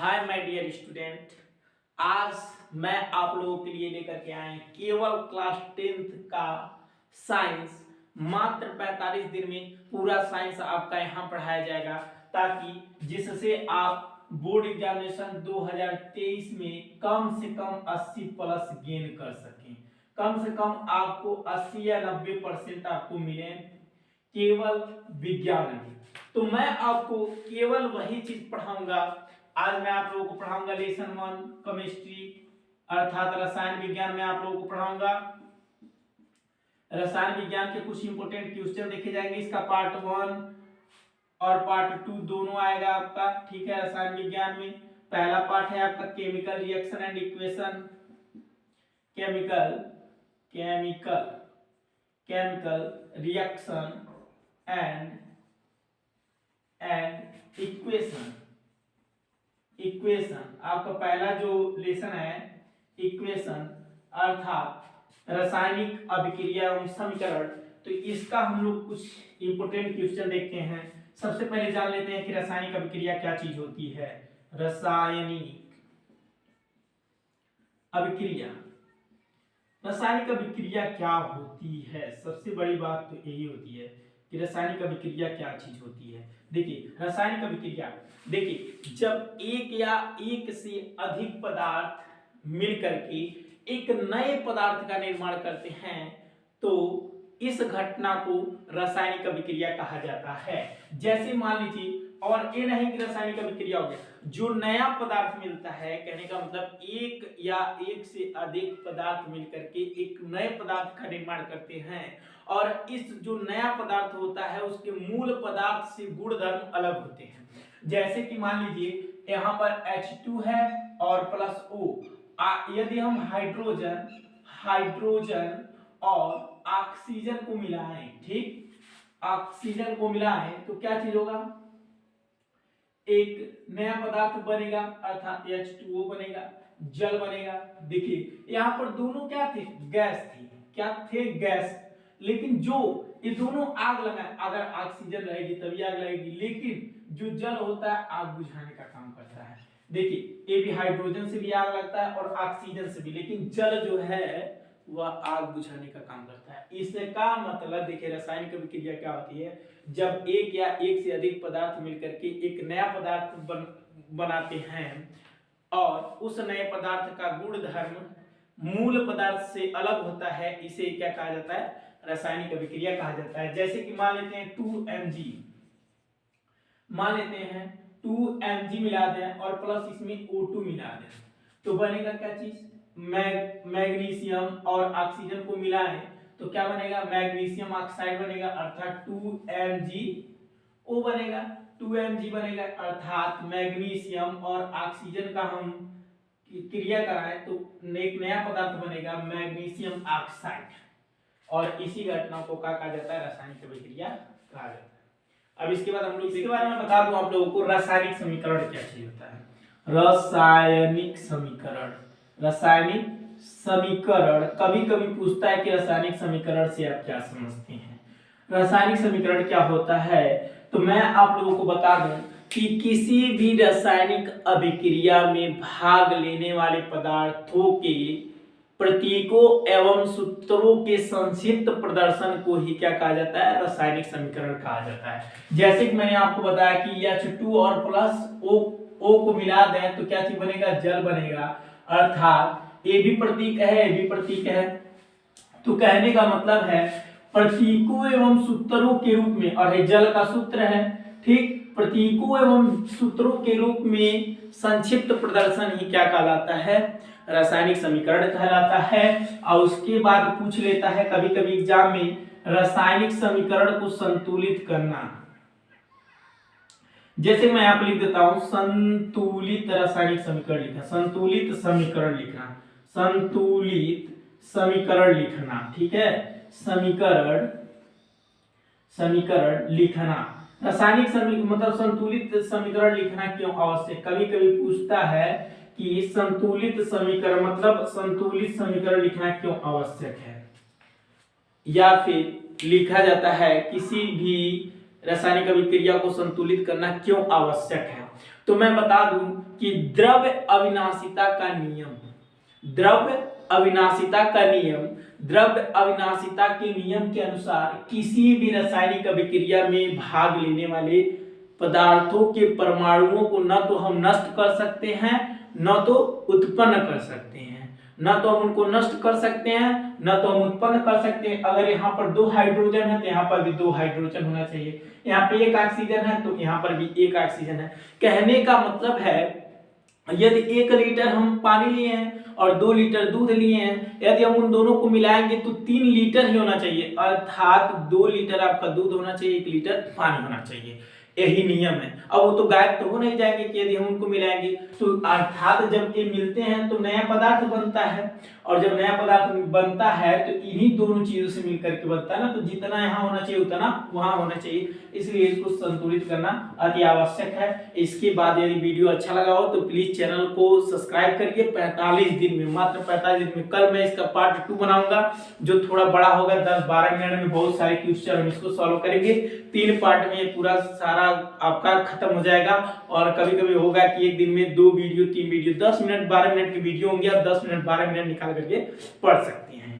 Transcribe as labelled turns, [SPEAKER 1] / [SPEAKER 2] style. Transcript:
[SPEAKER 1] Hi my dear student, आज मैं आप लोगों के लिए लेकर के आए केवल क्लास 10th का साइंस। मात्र 45 दिन में पूरा साइंस आपका यहाँ पढ़ाया जाएगा, ताकि जिससे आप बोर्ड एग्जामिनेशन 2023 में कम से कम 80 प्लस गेन कर सकें। कम से कम आपको 80 या 90% आपको मिले केवल विज्ञान में। तो मैं आपको केवल वही चीज पढ़ाऊंगा। आज मैं आप लोगों को पढ़ाऊंगा लेसन 1 केमिस्ट्री अर्थात रसायन विज्ञान में आप लोगों को पढ़ाऊंगा। रसायन विज्ञान के कुछ इंपोर्टेंट क्वेश्चन देखे जाएंगे। इसका पार्ट 1 और पार्ट 2 दोनों आएगा आपका, ठीक है। रसायन विज्ञान में पहला पार्ट है आपका chemical reaction and equation, chemical reaction and equation आपका पहला जो लेसन है इक्वेशन अर्थात रासायनिक अभिक्रिया एवं समीकरण। तो इसका हम लोग कुछ इंपोर्टेंट क्वेश्चन देखते हैं। सबसे पहले जान लेते हैं कि रासायनिक अभिक्रिया क्या चीज होती है। रासायनिक अभिक्रिया क्या होती है। सबसे बड़ी बात तो यही होती है कि रासायनिक अभिक्रिया क्या चीज होती है। देखिए रासायनिक अभिक्रिया, देखिए जब एक या एक से अधिक पदार्थ मिलकर के एक नए पदार्थ का निर्माण करते हैं तो इस घटना को रासायनिक अभिक्रिया कहा जाता है। जैसे मान लीजिए, और ये नहीं कि रासायनिक अभिक्रिया हो गया, जो नया पदार्थ मिलता है, कहने का मतलब एक या एक से अधिक पदार्थ मिलकर के एक नए पदार्थ का निर्माण करते हैं, और इस जो नया पदार्थ होता है उसके मूल पदार्थ से गुणधर्म अलग होते हैं। जैसे कि मान लीजिए यहाँ पर H2 है और प्लस O, यदि हम हाइड्रोजन और ऑक्सीजन को मिलाएं, ठीक, ऑक्सीजन को मिलाएं तो क्या चीज होगा, एक नया पदार्थ बनेगा अर्थात H2O बनेगा, जल बनेगा। देखिए यहाँ पर दोनों क्या थे, गैस थी, क्या थे, गैस। लेकिन जो ये दोनों आग लगाए, अगर ऑक्सीजन रहेगी तभी आग लगेगी, लेकिन जो जल होता है आग बुझाने का काम करता है। देखिए ये भी हाइड्रोजन से भी आग लगता है और ऑक्सीजन से भी, लेकिन जल जो है वह आग बुझाने का काम करता है। इसका मतलब देखिए रासायनिक अभिक्रिया क्या होती है, जब एक या एक से अधिक पदार्थ मिलकर के एक नया पदार्थ बनाते हैं और उस नए पदार्थ का गुणधर्म मूल पदार्थ से अलग होता है, इसे क्या कहा जाता है, रासायनिक अभिक्रिया कहा जाता है। जैसे कि मान लेते हैं 2Mg मिला दें और प्लस इसमें O2 मिला दें तो बनेगा क्या चीज, मैग्नीशियम और ऑक्सीजन को मिलाएं तो क्या बनेगा, मैग्नीशियम ऑक्साइड बनेगा अर्थात 2MgO बनेगा। 2Mg बनेगा अर्थात मैग्नीशियम और ऑक्सीजन का हम क्रिया कराएं तो एक नया पदार्थ बनेगा मैग्नीशियम ऑक्साइड, और इसी घटना को क्या कहा जाता है, रासायनिक अभिक्रिया कहा जाता है। अब इसके बाद हम लोग इसके बारे में बता दूं आप लोगों को, रासायनिक समीकरण क्या चीज होता है। रासायनिक समीकरण कभी कभी पूछता है कि रासायनिक समीकरण से आप क्या समझते हैं। रासायनिक समीकरण क्या होता है, तो मैं आप लोगों को बता दूं कि किसी भी रासायनिक अभिक्रिया में भाग लेने वाले पदार्थों के प्रतीकों एवं सूत्रों के संक्षिप्त प्रदर्शन को ही क्या कहा जाता है, रासायनिक समीकरण कहा जाता है। जैसे कि मैंने आपको बताया कि H2 और प्लस O को मिला दें तो क्या चीज बनेगा, जल बनेगा, अर्थात ये भी प्रतीक है, ये भी प्रतीक है। तो कहने का मतलब है प्रतीकों एवं सूत्रों के रूप में, और ये जल का सूत्र है, ठीक, प्रतीकों एवं सूत्रों के रूप में संक्षिप्त प्रदर्शन ही क्या कहलाता है, रासायनिक समीकरण कहलाता है। और उसके बाद पूछ लेता है कभी कभी एग्जाम में, रासायनिक समीकरण को संतुलित करना। जैसे मैं यहाँ पे लिख देता हूं संतुलित रासायनिक समीकरण लिखना, संतुलित समीकरण लिखना, ठीक है, समीकरण लिखना। रासायनिक समीकरण मतलब संतुलित समीकरण लिखना क्यों आवश्यक, कभी कभी पूछता है कि संतुलित समीकरण मतलब संतुलित समीकरण लिखना क्यों आवश्यक है, या फिर लिखा जाता है किसी भी रासायनिक अभिक्रिया को संतुलित करना क्यों आवश्यक है। तो मैं बता दूं कि द्रव्य अविनाशिता का नियम, द्रव्य अविनाशिता का नियम, द्रव्य अविनाशिता के नियम के अनुसार किसी भी रासायनिक अभिक्रिया में भाग लेने वाले पदार्थों के परमाणुओं को न तो हम नष्ट कर सकते हैं न तो उत्पन्न कर सकते हैं, न तो हम उनको नष्ट कर सकते हैं न तो हम उत्पन्न कर सकते हैं। अगर यहाँ पर 2 हाइड्रोजन है तो यहाँ पर भी 2 हाइड्रोजन होना चाहिए, यहाँ पे 1 ऑक्सीजन है तो यहाँ पर भी 1 ऑक्सीजन है। कहने का मतलब है यदि 1 लीटर हम पानी लिए हैं और 2 लीटर दूध लिए हैं, यदि हम उन दोनों को मिलाएंगे तो 3 लीटर ही होना चाहिए, अर्थात 2 लीटर आपका दूध होना चाहिए, 1 लीटर पानी होना चाहिए। यही नियम है। अब वो तो गायब तो हो नहीं जाएंगे कि यदि हम उनको मिलाएंगे तो, अर्थात जब ये मिलते हैं तो नया पदार्थ बनता है, और जब नया पदार्थ बनता है तो इन्हीं दोनों चीजों से मिलकर के बनता है ना, तो जितना यहाँ होना चाहिए उतना वहां होना चाहिए, इसलिए इसको संतुलित करना अति आवश्यक है। इसके बाद यदि वीडियो अच्छा लगा हो तो प्लीज चैनल को सब्सक्राइब करिए। 45 दिन में, मात्र 45 दिन में, कल मैं इसका पार्ट 2 बनाऊंगा जो थोड़ा बड़ा होगा, 10-12 मिनट में बहुत सारे क्वेश्चन हम इसको सॉल्व करेंगे। 3 पार्ट में ये पूरा सारा आपका खत्म हो जाएगा। और कभी कभी होगा कि एक दिन में 2 वीडियो 3 वीडियो 10 मिनट 12 मिनट की वीडियो होंगी, आप 10 मिनट 12 मिनट निकाल करके पढ़ सकते हैं।